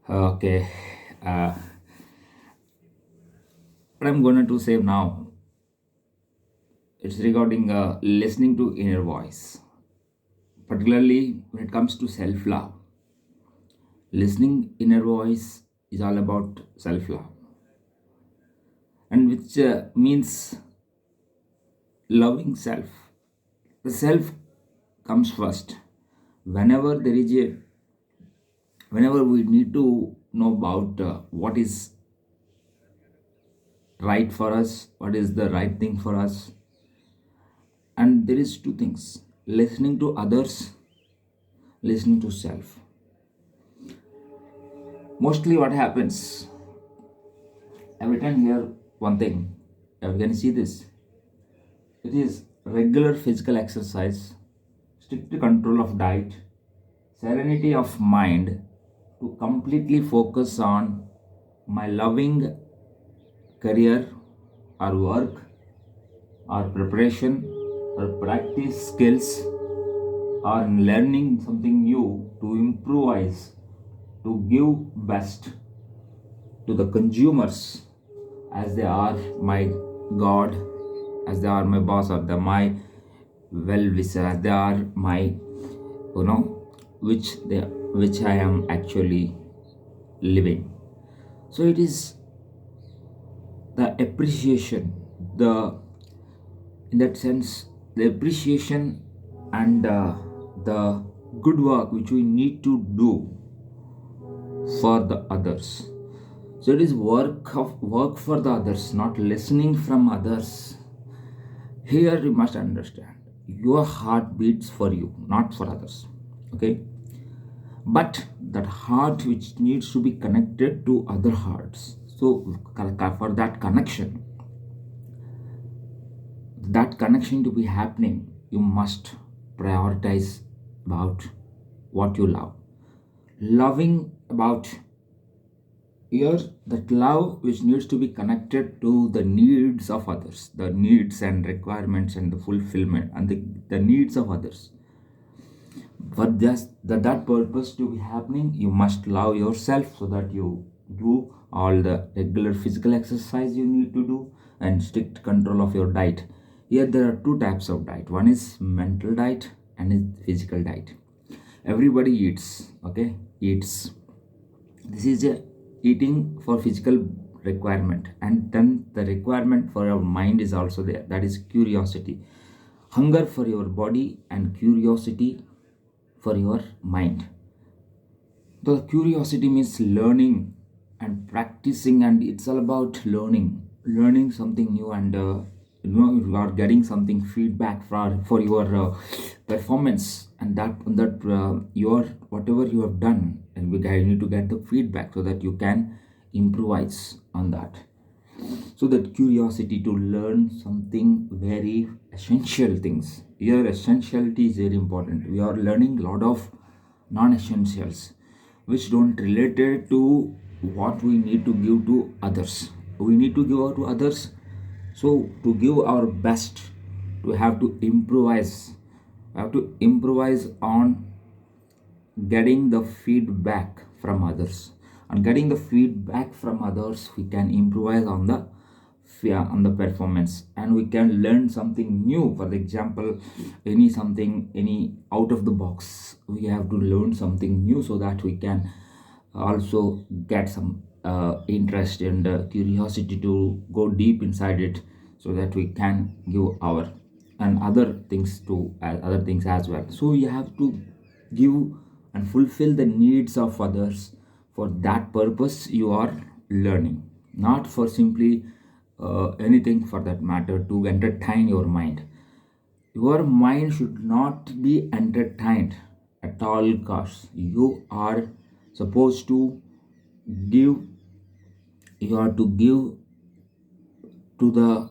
Okay. Uh, what I'm going to say now, it's regarding listening to inner voice, particularly when it comes to self-love. Listening inner voice is all about self-love, and which means loving self. The self comes first. Whenever there is a, whenever we need to know about what is right for us, what is the right thing for us, and there is two things: listening to others, listening to self. Mostly what happens, every time here one thing, you can see this, it is regular physical exercise, strict control of diet, serenity of mind, to completely focus on my loving career or work or preparation or practice skills or learning something new, to improvise, to give best to the consumers, as they are my god, as they are my boss, or the my well wisher, as they are my, which they, which I am actually living. So it is the appreciation, the, in that sense, the appreciation and the good work which we need to do for the others. So it is work for the others, not listening from others. Here you must understand, your heart beats for you, not for others. Okay? But that heart which needs to be connected to other hearts. So for that connection to be happening, you must prioritize about what you love. Loving about here, that love which needs to be connected to the needs of others, the needs and requirements and the fulfillment and the needs of others. For just that purpose to be happening, you must love yourself, so that you do all the regular physical exercise you need to do and strict control of your diet. Here there are two types of diet. One is mental diet and is physical diet. Everybody eats, okay? Eats. This is a eating for physical requirement, and then the requirement for our mind is also there. That is curiosity, hunger for your body and curiosity for your mind. The curiosity means learning and practicing, and it's all about learning something new, and you are getting something feedback for your performance, and that your whatever you have done, and we need to get the feedback so that you can improvise on that. So that curiosity to learn something very essential things. Here essentiality is very important. We are learning a lot of non-essentials which don't relate it to what we need to give to others. We need to give out to others, so to give our best, to have to improvise, have to improvise on getting the feedback from others. And getting the feedback from others, we can improvise on the, yeah, on the performance, and we can learn something new. For example, any out of the box, we have to learn something new, so that we can also get some interest and curiosity to go deep inside it, so that we can give our and other things to other things as well. So you have to give and fulfill the needs of others. For that purpose you are learning, not for simply anything for that matter, to entertain your mind. Your mind should not be entertained at all costs. You are supposed to give, you are to give to the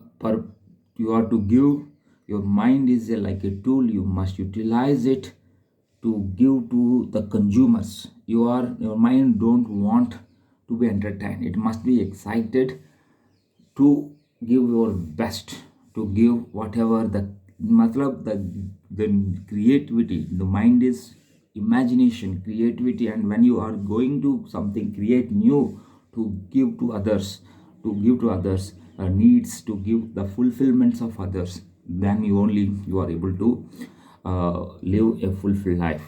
you are to give. Your mind is like a tool, you must utilize it to give to the consumers. Your mind don't want to be entertained, it must be excited to give your best, to give whatever the matlab, the creativity. The mind is imagination, creativity, and when you are going to something create new to give to others, needs to give the fulfillments of others, then you are able to live a fulfilled life.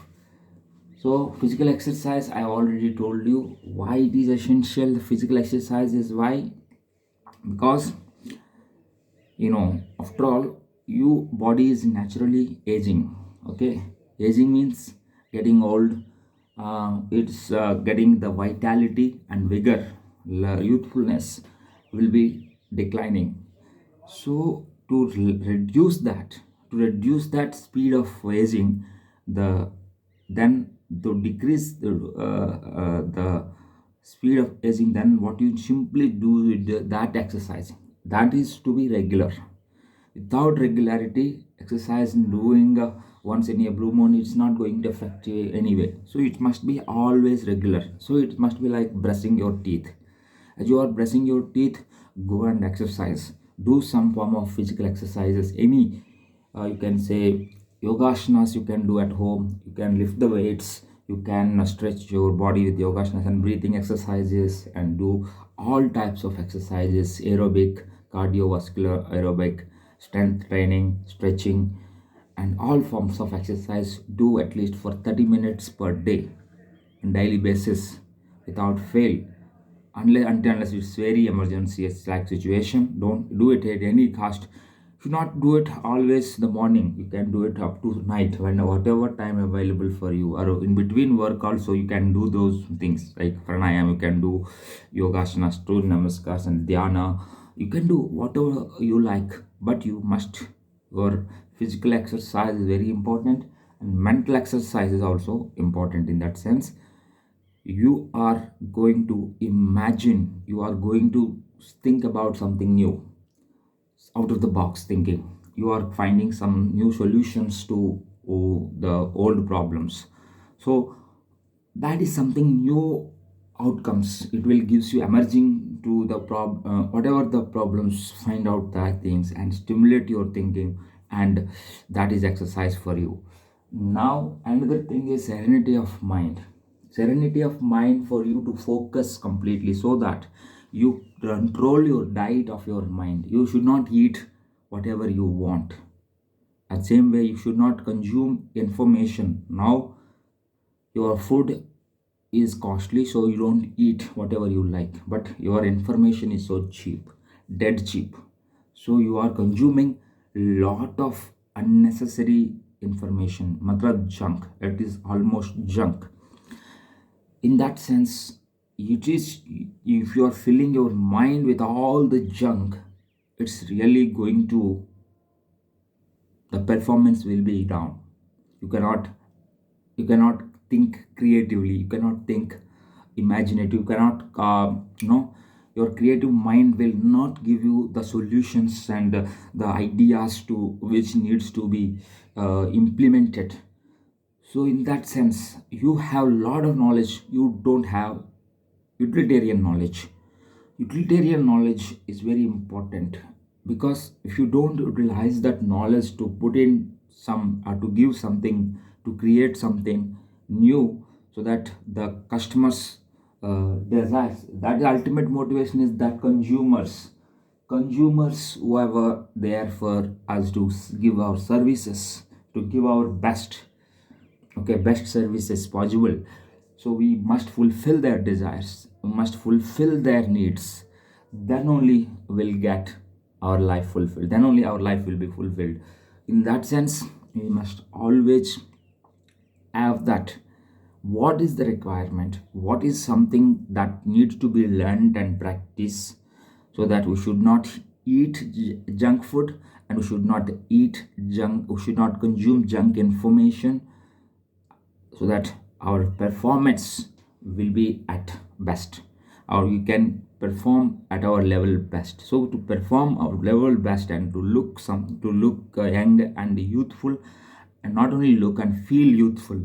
So physical exercise, I already told you why it is essential. The physical exercise is why, because after all, you body is naturally aging. Okay, aging means getting old. It's getting the vitality and vigor, youthfulness will be declining. So to reduce that speed of aging, the then to decrease the speed of aging, then what you simply do with that exercise, that is to be regular. Without regularity, exercise doing once in a blue moon, it's not going to affect you anyway. So it must be always regular. So it must be like brushing your teeth. As you are brushing your teeth, go and exercise. Do some form of physical exercises. Any, you can say yogashanas you can do at home. You can lift the weights. You can stretch your body with yogashanas and breathing exercises, and do all types of exercises: aerobic, cardiovascular, aerobic, strength training, stretching, and all forms of exercise. Do at least for 30 minutes per day on daily basis without fail, unless it's very emergency, it's like situation. Don't do it at any cost. Should not do it always the morning. You can do it up to night, when whatever time available for you, or in between work also you can do those things like pranayama. You can do yogasana, stool namaskars, and dhyana. You can do whatever you like, but you must, your physical exercise is very important, and mental exercise is also important. In that sense, you are going to imagine, you are going to think about something new, out of the box thinking. You are finding some new solutions to the old problems. So that is something new outcomes. It will gives you emerging to the whatever the problems, find out that things and stimulate your thinking, and that is exercise for you. Now another thing is serenity of mind. Serenity of mind for you to focus completely, so that you control your diet of your mind. You should not eat whatever you want. At same way, you should not consume information. Now your food is costly, so you don't eat whatever you like, but your information is so cheap, dead cheap. So you are consuming lot of unnecessary information, matlab junk. It is almost junk. In that sense, it is, if you are filling your mind with all the junk, it's really going to, the performance will be down. You cannot think creatively, you cannot think imaginative, you cannot your creative mind will not give you the solutions and the ideas to which needs to be implemented. So in that sense, you have a lot of knowledge, you don't have utilitarian knowledge. Utilitarian knowledge is very important, because if you don't utilize that knowledge to put in some, or to give something, to create something new, so that the customers desires, that the ultimate motivation is that consumers whoever there for us to give our services, to give our best, okay, best services possible. So we must fulfill their desires, we must fulfill their needs. Then only we'll get our life fulfilled, then only our life will be fulfilled. In that sense, we must always have that, what is the requirement, what is something that needs to be learned and practiced, so that we should not eat junk food, and we should not eat junk, we should not consume junk information, so that our performance will be at best, or we can perform at our level best. So to perform our level best, and to look young and youthful, and not only look and feel youthful,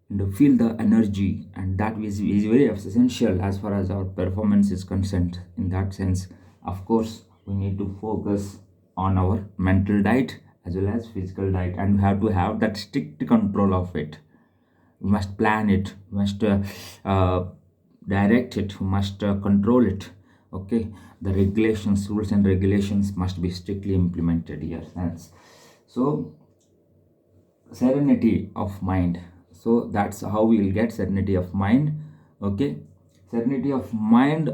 and to feel the energy, and that is very essential as far as our performance is concerned. In that sense, of course, we need to focus on our mental diet as well as physical diet, and we have to have that strict control of it. We must plan it, we must uh, direct it, we must control it. Okay, the regulations, rules and regulations must be strictly implemented here. So serenity of mind. So that's how we will get serenity of mind. Okay, serenity of mind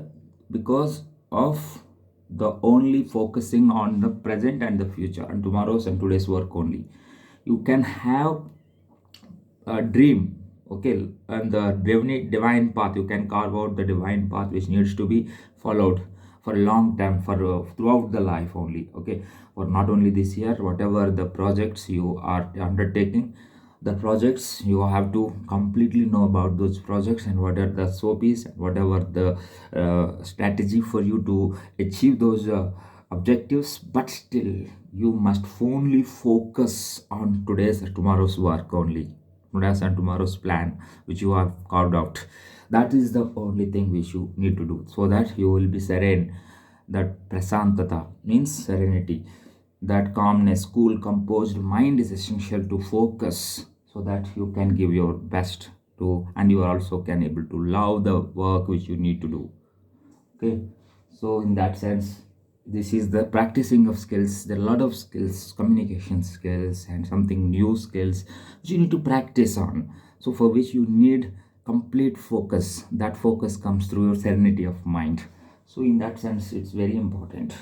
because of the only focusing on the present and the future and tomorrow's and today's work only. You can have a dream, okay, and the divine path, you can carve out the divine path which needs to be followed for a long time, for throughout the life only. Okay, for not only this year, whatever the projects you are undertaking, the projects you have to completely know about those projects and what are the SOPs, whatever the strategy for you to achieve those objectives. But still, you must only focus on today's or tomorrow's work only, today's and tomorrow's plan which you have carved out. That is the only thing which you need to do, so that you will be serene. That prasantata means serenity. That calmness, cool, composed mind is essential to focus, so that you can give your best to, and you also can able to love the work which you need to do. Okay, so in that sense, this is the practicing of skills. There are a lot of skills, communication skills and something new skills which you need to practice on, so for which you need complete focus. That focus comes through your serenity of mind. So in that sense, it's very important.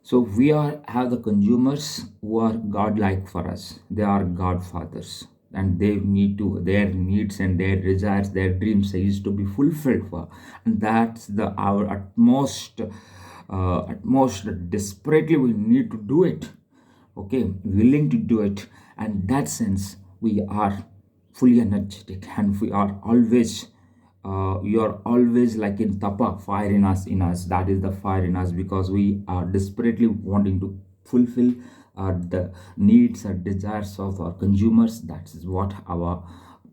So we are have the consumers who are godlike for us. They are godfathers, and they need to, their needs and their desires, their dreams is to be fulfilled for, and that's the our utmost desperately we need to do it. Okay, willing to do it, and that sense we are fully energetic, and we are always you are always like in tapa, fire in us, that is the fire in us, because we are desperately wanting to fulfill the needs and desires of our consumers. That is what our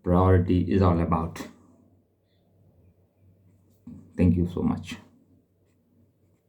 priority is all about. Thank you so much.